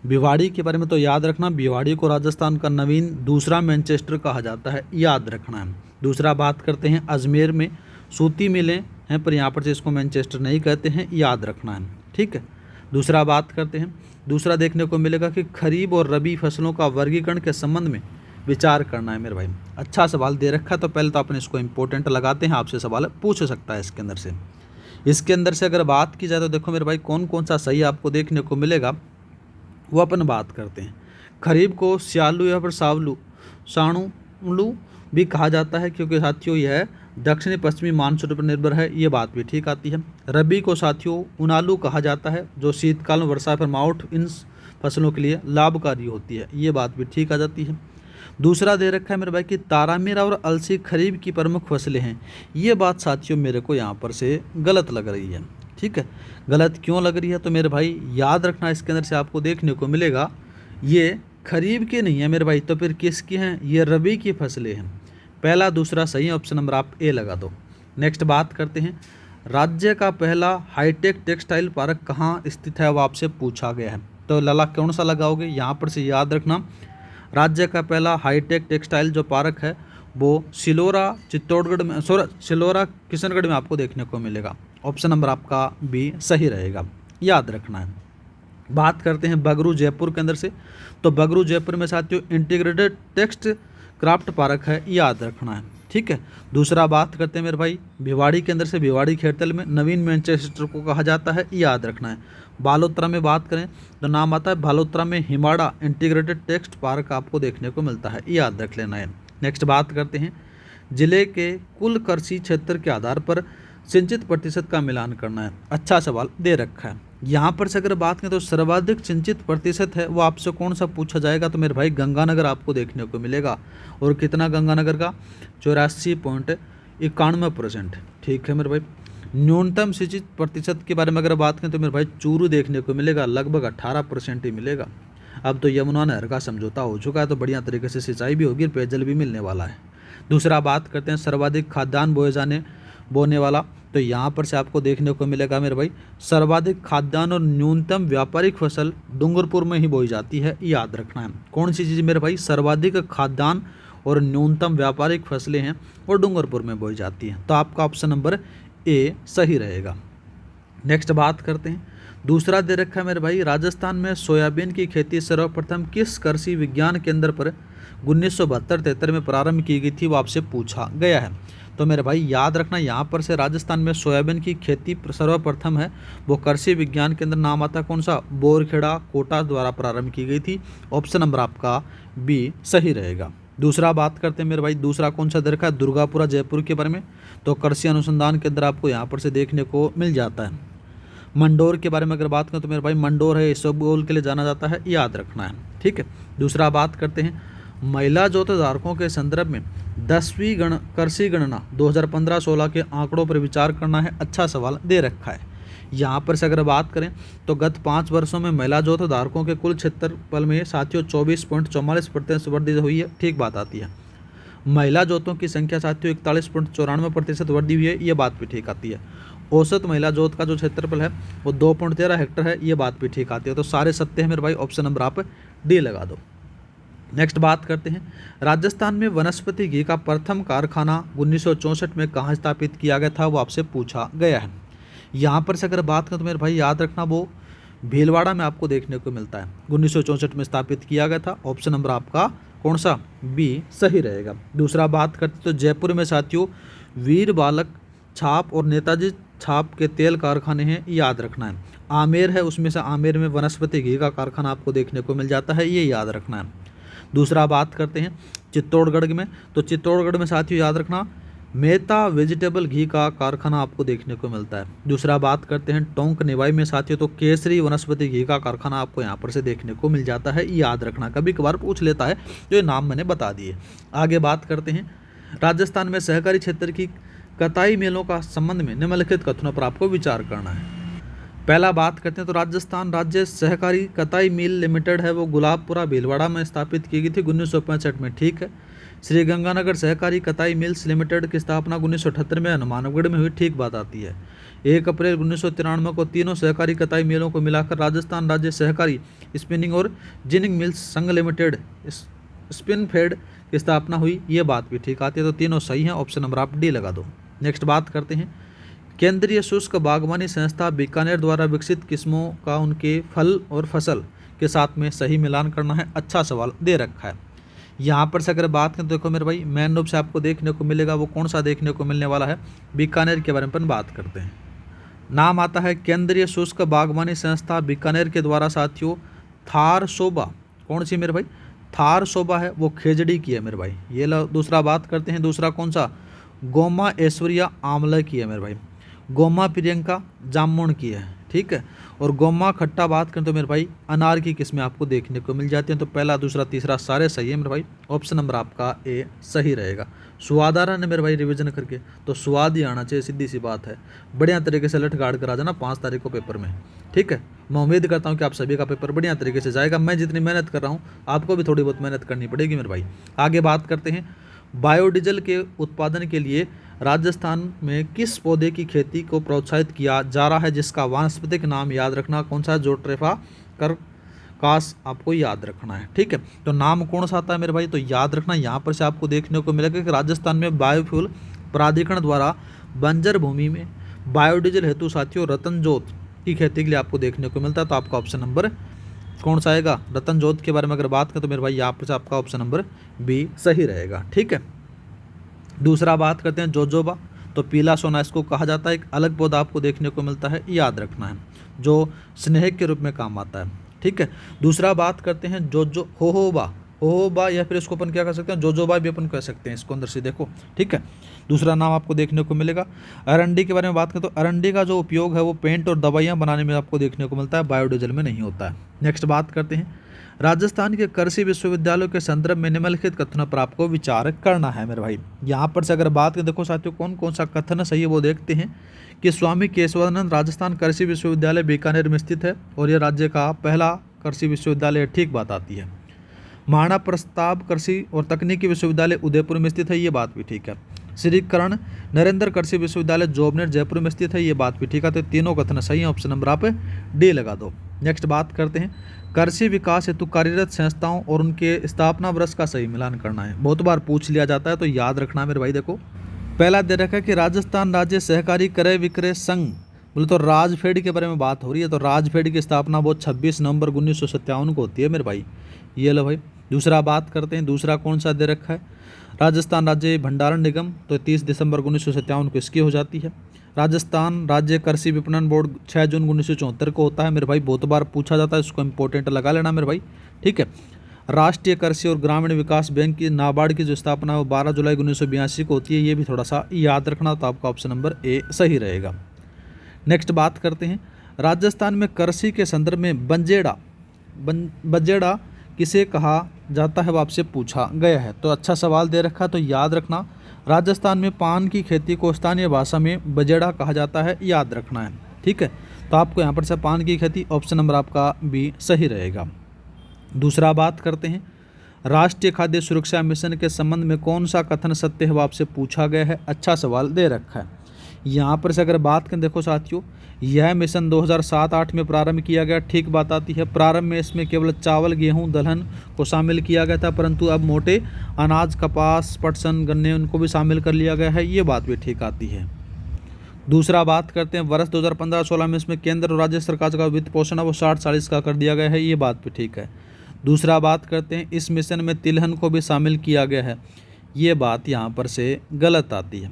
Speaker 1: भिवाड़ी के बारे में। तो याद रखना भिवाड़ी को राजस्थान का नवीन दूसरा मैनचेस्टर कहा जाता है, याद रखना है। दूसरा बात करते हैं अजमेर में सूती मिलें हैं पर यहाँ पर से इसको मैनचेस्टर नहीं कहते हैं, याद रखना है। ठीक है। दूसरा बात करते हैं, दूसरा देखने को मिलेगा कि खरीफ और रबी फसलों का वर्गीकरण के संबंध में विचार करना है मेरे भाई। अच्छा सवाल दे रखा है। तो पहले तो अपन इसको इंपॉर्टेंट लगाते हैं, आपसे सवाल पूछ सकता है इसके अंदर से। इसके अंदर से अगर बात की जाए तो देखो मेरे भाई कौन कौन सा सही आपको देखने को मिलेगा वो अपन बात करते हैं। खरीफ को स्यालू या फिर साणुलू भी कहा जाता है क्योंकि साथियों यह दक्षिणी पश्चिमी मानसून पर निर्भर है, ये बात भी ठीक आती है। रबी को साथियों उनालू कहा जाता है जो शीतकाल में वर्षा पर माउट इन फसलों के लिए लाभकारी होती है, ये बात भी ठीक आ जाती है। दूसरा दे रखा है मेरे भाई कि तारामीरा और अलसी खरीफ की प्रमुख फसलें हैं, ये बात साथियों मेरे को यहाँ पर से गलत लग रही है। ठीक है, गलत क्यों लग रही है? तो मेरे भाई याद रखना इसके अंदर से आपको देखने को मिलेगा ये खरीफ के नहीं है मेरे भाई, तो फिर किसकी हैं? ये रबी की फसलें हैं। पहला दूसरा सही है, ऑप्शन नंबर आप ए लगा दो। नेक्स्ट बात करते हैं राज्य का पहला हाईटेक टेक्सटाइल पार्क कहाँ स्थित है, वो आपसे पूछा गया है। तो लला कौन सा लगाओगे? यहाँ पर से याद रखना राज्य का पहला हाईटेक टेक्सटाइल जो पार्क है वो सिलोरा चित्तौड़गढ़ में, सिलोरा किशनगढ़ में आपको देखने को मिलेगा। ऑप्शन नंबर आपका बी सही रहेगा, याद रखना है। बात करते हैं बगरू जयपुर के अंदर से। तो बगरू जयपुर में साथियों इंटीग्रेटेड टेक्स्ट क्राफ्ट पार्क है, याद रखना है। ठीक है। दूसरा बात करते हैं मेरे भाई भिवाड़ी के अंदर से, भिवाड़ी खेरतल में नवीन मैनचेस्टर को कहा जाता है, याद रखना है। बालोतरा में बात करें तो नाम आता है बालोतरा में हिमाड़ा इंटीग्रेटेड टेक्स्ट पार्क आपको देखने को मिलता है, याद रख लेना है। नेक्स्ट बात करते हैं जिले के कुल कृषि क्षेत्र के आधार पर सिंचित प्रतिशत का मिलान करना है। अच्छा सवाल दे रखा है। यहाँ पर से अगर बात करें तो सर्वाधिक सिंचित प्रतिशत है वो आपसे कौन सा पूछा जाएगा? तो मेरे भाई गंगानगर आपको देखने को मिलेगा। और कितना गंगानगर का? 84.91%। ठीक है मेरे भाई। न्यूनतम सिंचित प्रतिशत के बारे में अगर बात करें तो मेरे भाई चूरू देखने को मिलेगा, लगभग 18% ही मिलेगा। अब तो यमुना नहर का समझौता हो चुका है तो बढ़िया तरीके से सिंचाई भी होगी, पेयजल भी मिलने वाला है। दूसरा बात करते हैं सर्वाधिक खाद्यान्न बोने वाला। तो यहाँ पर से आपको देखने को मिलेगा मेरे भाई सर्वाधिक खाद्यान्न और न्यूनतम व्यापारिक फसल डूंगरपुर में ही बोई जाती है, याद रखना है। कौन सी चीज़ मेरे भाई? सर्वाधिक खाद्यान्न और न्यूनतम व्यापारिक फसलें हैं और डूंगरपुर में बोई जाती हैं। तो आपका ऑप्शन नंबर ए सही रहेगा। नेक्स्ट बात करते हैं दूसरा दे रखा है मेरे भाई राजस्थान में सोयाबीन की खेती सर्वप्रथम किस कृषि विज्ञान केंद्र पर 1972-73 में प्रारंभ की गई थी, वो आपसे पूछा गया है। तो मेरे भाई याद रखना यहाँ पर से राजस्थान में सोयाबीन की खेती सर्वप्रथम है वो कृषि विज्ञान केंद्र नाम आता कौन सा? बोरखेड़ा कोटा द्वारा प्रारंभ की गई थी। ऑप्शन नंबर आपका बी सही रहेगा। दूसरा बात करते हैं मेरे भाई दूसरा कौन सा दे रखा है? दुर्गापुरा जयपुर के बारे में। तो कृषि अनुसंधान केंद्र आपको यहाँ पर से देखने को मिल जाता है। मंडोर के बारे में अगर बात करें तो मेरे भाई मंडोर है इसबगोल के लिए जाना जाता है, याद रखना है। ठीक है, दूसरा बात करते हैं महिला जोतधारकों के संदर्भ में 10वीं कृषि गणना 2015-16 के आंकड़ों पर विचार करना है। अच्छा सवाल दे रखा है। यहाँ पर से अगर बात करें तो गत 5 वर्षों में महिला जोतधारकों के कुल क्षेत्रफल में साथियों 24.44% वृद्धि हुई है, ठीक बात आती है। महिला जोतों की संख्या साथियों 41.94% वृद्धि हुई है, ये बात भी ठीक आती है। औसत महिला जोत का जो क्षेत्रफल है वो 2.13 हेक्टर है, ये बात भी ठीक आती है। तो सारे सत्य है मेरे भाई, ऑप्शन नंबर आप डी लगा दो। नेक्स्ट बात करते हैं राजस्थान में वनस्पति घी का प्रथम कारखाना 1964 में कहाँ स्थापित किया गया था, वो आपसे पूछा गया है। यहाँ पर से अगर बात करें तो मेरे भाई याद रखना वो भीलवाड़ा में आपको देखने को मिलता है, 1964 में स्थापित किया गया था। ऑप्शन नंबर आपका कौन सा, बी सही रहेगा। दूसरा बात करते तो जयपुर में साथियों वीर बालक छाप और नेताजी छाप के तेल कारखाने हैं, याद रखना है। आमेर है, उसमें से आमेर में वनस्पति घी का कारखाना आपको देखने को मिल जाता है, ये याद रखना है। दूसरा बात करते हैं चित्तौड़गढ़ में, तो चित्तौड़गढ़ में साथियों याद रखना मेहता वेजिटेबल घी का कारखाना आपको देखने को मिलता है। दूसरा बात करते हैं टोंक निवाई में साथियों तो केसरी वनस्पति घी का कारखाना आपको यहाँ पर से देखने को मिल जाता है, याद रखना, कभी कभार पूछ लेता है, जो ये नाम मैंने बता दिए। आगे बात करते हैं राजस्थान में सहकारी क्षेत्र की कताई मिलों का संबंध में निम्नलिखित कथनों पर आपको विचार करना है। पहला बात करते हैं तो राजस्थान राज्य सहकारी कताई मिल लिमिटेड है, वो गुलाबपुरा भीलवाड़ा में स्थापित की गई थी 1965 में, ठीक है। श्री गंगानगर सहकारी कताई मिल्स लिमिटेड की स्थापना 1978 में हनुमानगढ़ में हुई, ठीक बात आती है। 1 अप्रैल 1993 को तीनों सहकारी कताई मिलों को मिलाकर राजस्थान राज्य सहकारी स्पिनिंग और जिनिंग मिल्स संघ लिमिटेड स्पिनफेड की स्थापना हुई, ये बात भी ठीक आती है। तो तीनों सही हैं, ऑप्शन नंबर आप डी लगा दो। नेक्स्ट बात करते हैं केंद्रीय शुष्क बागवानी संस्था बीकानेर द्वारा विकसित किस्मों का उनके फल और फसल के साथ में सही मिलान करना है। अच्छा सवाल दे रखा है। यहाँ पर से अगर बात करें तो देखो मेरे भाई मेन रूप से आपको देखने को मिलेगा, वो कौन सा देखने को मिलने वाला है, बीकानेर के बारे में अपन बात करते हैं। नाम आता है केंद्रीय शुष्क बागवानी संस्था बीकानेर के द्वारा साथियों थार शोभा, कौन सी मेरे भाई, थार शोभा है, वो खेजड़ी की है मेरे भाई, ये लो। दूसरा बात करते हैं, दूसरा कौन सा, गोमा ऐश्वर्या आमला की है मेरे भाई, गोमा प्रियंका जामुन की है, ठीक है। और गोमा खट्टा बात करें तो मेरे भाई अनार की किस्में आपको देखने को मिल जाती हैं। तो पहला दूसरा तीसरा सारे सही है मेरे भाई, ऑप्शन नंबर आपका ए सही रहेगा। स्वाद आ रहा है मेरे भाई रिवीजन करके, तो स्वाद ही आना चाहिए, सीधी सी बात है। बढ़िया तरीके से लठ गाड़ कर आ जाना 5 तारीख को पेपर में, ठीक है। मैं उम्मीद करता हूँ कि आप सभी का पेपर बढ़िया तरीके से जाएगा। मैं जितनी मेहनत कर रहा हूँ आपको भी थोड़ी बहुत मेहनत करनी पड़ेगी मेरे भाई। आगे बात करते हैं बायोडीजल के उत्पादन के लिए राजस्थान में किस पौधे की खेती को प्रोत्साहित किया जा रहा है, जिसका वानस्पतिक नाम याद रखना कौन सा, जोट्रेफा करकास आपको याद रखना है, ठीक है। तो नाम कौन सा आता है मेरे भाई, तो याद रखना यहाँ पर से आपको देखने को मिलेगा कि राजस्थान में बायोफ्यूल प्राधिकरण द्वारा बंजर भूमि में बायोडीजल हेतु साथियों रतन जोत की खेती के लिए आपको देखने को मिलता है। तो आपका ऑप्शन नंबर कौन सा आएगा, रतन जोत के बारे में अगर बात करें तो मेरे भाई यहाँ पर से आपका ऑप्शन नंबर बी सही रहेगा, ठीक है। दूसरा बात करते हैं जोजोबा, तो पीला सोना इसको कहा जाता है, एक अलग पौधा आपको देखने को मिलता है, याद रखना है, जो स्नेहक के रूप में काम आता है, ठीक है। दूसरा बात करते हैं होहोबा या फिर इसको अपन क्या कह सकते हैं, जोजोबा भी अपन कह सकते हैं, इसको अंदर से देखो, ठीक है। दूसरा नाम आपको देखने को मिलेगा। अरंडी के बारे में बात करें तो अरंडी का जो उपयोग है वो पेंट और दवाइयाँ बनाने में आपको देखने को मिलता है, बायोडीजल में नहीं होता है। नेक्स्ट बात करते हैं राजस्थान के कृषि विश्वविद्यालयों के संदर्भ में निम्नलिखित कथनों पर आपको विचार करना है मेरे भाई। यहाँ पर से अगर बात करें देखो साथियों कौन कौन सा कथन सही है वो देखते हैं कि स्वामी केशवानंद राजस्थान कृषि विश्वविद्यालय बीकानेर में स्थित है और यह राज्य का पहला कृषि विश्वविद्यालय, ठीक बात आती है। महाराणा प्रताप कृषि और तकनीकी विश्वविद्यालय उदयपुर में स्थित है, ये बात भी ठीक है। श्री कर्ण नरेंद्र कृषि विश्वविद्यालय जोबनेर जयपुर में स्थित है, ये बात भी ठीक है। तो तीनों कथन सही है, ऑप्शन नंबर आप डी लगा दो। नेक्स्ट बात करते हैं कृषि विकास हेतु कार्यरत संस्थाओं और उनके स्थापना वर्ष का सही मिलान करना है। बहुत बार पूछ लिया जाता है, तो याद रखना मेरे भाई। देखो पहला दे रखा है कि राजस्थान राज्य सहकारी क्रय विक्रय संघ, बोले तो राजफेड के बारे में बात हो रही है। तो राजफेड की स्थापना वो 26 नवंबर 1957 को होती है मेरे भाई, ये लो भाई। दूसरा बात करते हैं, दूसरा कौन सा दे रखा है, राजस्थान राज्य भंडारण निगम, तो 30 दिसंबर 1957 को इसकी हो जाती है। राजस्थान राज्य कृषि विपणन बोर्ड 6 जून 1974 को होता है मेरे भाई, बहुत बार पूछा जाता है, इसको इंपॉर्टेंट लगा लेना मेरे भाई, ठीक है। राष्ट्रीय कृषि और ग्रामीण विकास बैंक की नाबार्ड की जो स्थापना है वो 12 जुलाई 1982 को होती है, ये भी थोड़ा सा याद रखना। तो आपका ऑप्शन नंबर ए सही रहेगा। नेक्स्ट बात करते हैं राजस्थान में कृषि के संदर्भ में बजेड़ा किसे कहा जाता है, वो आपसे पूछा गया है। तो अच्छा सवाल दे रखा, तो याद रखना राजस्थान में पान की खेती को स्थानीय भाषा में बजेड़ा कहा जाता है, याद रखना है। ठीक है, तो आपको यहाँ पर से पान की खेती, ऑप्शन नंबर आपका बी सही रहेगा। दूसरा बात करते हैं, राष्ट्रीय खाद्य सुरक्षा मिशन के संबंध में कौन सा कथन सत्य है, वो आपसे पूछा गया है। अच्छा सवाल दे रखा है। यहाँ पर से अगर बात करें, देखो साथियों, यह मिशन 2007-8 में प्रारंभ किया गया, ठीक बात आती है। प्रारंभ में इसमें केवल चावल, गेहूं, दलहन को शामिल किया गया था, परंतु अब मोटे अनाज, कपास, पटसन, गन्ने, उनको भी शामिल कर लिया गया है, ये बात भी ठीक आती है। दूसरा बात करते हैं, वर्ष 2015-16 में इसमें केंद्र और राज्य सरकार का वित्त पोषण है वो 60-40 का कर दिया गया है, ये बात भी ठीक है। दूसरा बात करते हैं, इस मिशन में तिलहन को भी शामिल किया गया है, ये बात यहाँ पर से गलत आती है।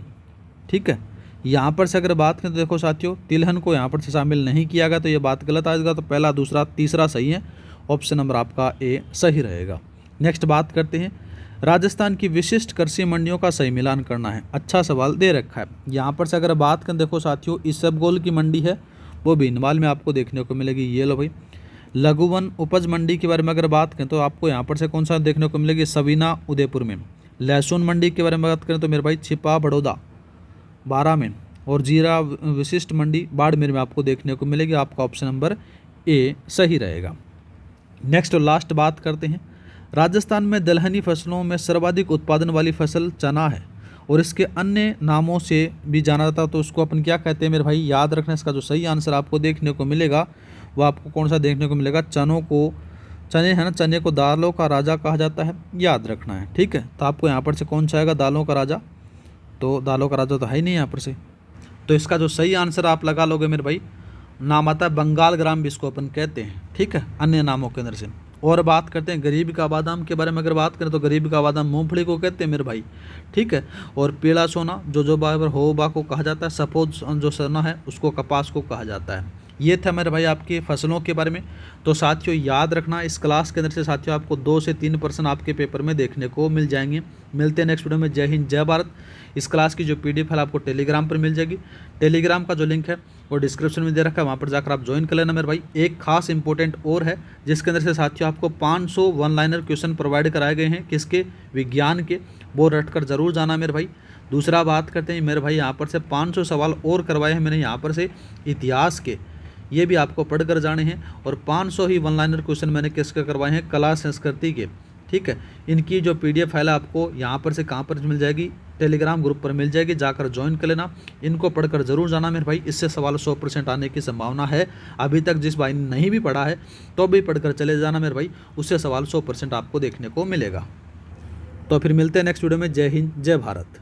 Speaker 1: ठीक है, यहाँ पर से अगर बात करें तो देखो साथियों, तिलहन को यहाँ पर से शामिल नहीं किया गया, तो ये बात गलत आएगा। तो पहला, दूसरा, तीसरा सही है, ऑप्शन नंबर आपका ए सही रहेगा। नेक्स्ट बात करते हैं, राजस्थान की विशिष्ट कृषि मंडियों का सही मिलान करना है। अच्छा सवाल दे रखा है। यहाँ पर से अगर बात करें, देखो साथियों, इसबगोल की मंडी है वो भीनमाल में आपको देखने को मिलेगी, ये लो भाई। लघुवन उपज मंडी के बारे में अगर बात करें तो आपको यहाँ पर से कौन सा देखने को मिलेगी, सवीना उदयपुर में। लहसुन मंडी के बारे में बात करें तो मेरे भाई छिपा बड़ौदा 12 में, और जीरा विशिष्ट मंडी बाड़मेर में आपको देखने को मिलेगी। आपका ऑप्शन नंबर ए सही रहेगा। नेक्स्ट और लास्ट बात करते हैं, राजस्थान में दलहनी फसलों में सर्वाधिक उत्पादन वाली फसल चना है और इसके अन्य नामों से भी जाना जाता है, तो उसको अपन क्या कहते हैं मेरे भाई, याद रखना। इसका जो सही आंसर आपको देखने को मिलेगा वो आपको कौन सा देखने को मिलेगा, चने है ना, चने को दालों का राजा कहा जाता है, याद रखना है। ठीक है, तो आपको यहाँ पर से कौन सा आएगा, दालों का राजा, तो दालों का राजा तो है ही नहीं यहाँ पर से। तो इसका जो सही आंसर आप लगा लोगे मेरे भाई, नाम आता है बंगाल ग्राम भी इसको अपन कहते हैं। ठीक है, अन्य नामों के अंदर से। और बात करते हैं गरीब का बादाम के बारे में अगर बात करें तो गरीब का बादाम मूंगफली को कहते हैं मेरे भाई। ठीक है, और पीला सोना जोजोबा होबा को कहा जाता है, सफेद जो सोना है उसको कपास को कहा जाता है। ये था मेरे भाई आपकी फसलों के बारे में। तो साथियों याद रखना, इस क्लास के अंदर से साथियों आपको 2 से 3% आपके पेपर में देखने को मिल जाएंगे। मिलते हैं नेक्स्ट वीडियो में। जय हिंद, जय भारत। इस क्लास की जो PDF है आपको टेलीग्राम पर मिल जाएगी। टेलीग्राम का जो लिंक है वो डिस्क्रिप्शन में दे रखा है, वहाँ पर जाकर आप ज्वाइन कर लेना मेरे भाई। एक खास इंपॉर्टेंट और है जिसके अंदर से साथियों आपको 500 वन लाइनर क्वेश्चन प्रोवाइड कराए गए हैं, किसके, विज्ञान के, वो रट कर जरूर जाना मेरे भाई। दूसरा बात करते हैं मेरे भाई, यहाँ पर से 500 सवाल और करवाए हैं मैंने यहाँ पर से इतिहास के, ये भी आपको पढ़ कर जाने हैं। और 500 ही वन लाइनर क्वेश्चन मैंने किसके करवाए हैं, कला संस्कृति के। ठीक है, इनकी जो PDF फाइल आपको यहाँ पर से कहाँ पर मिल जाएगी, टेलीग्राम ग्रुप पर मिल जाएगी, जाकर ज्वाइन कर लेना। इनको पढ़कर जरूर जाना मेरे भाई, इससे सवाल 100% आने की संभावना है। अभी तक जिस भाई ने नहीं भी पढ़ा है तो भी पढ़कर चले जाना मेरे भाई, उससे सवाल 100% आपको देखने को मिलेगा। तो फिर मिलते हैं नेक्स्ट वीडियो में। जय हिंद, जय भारत।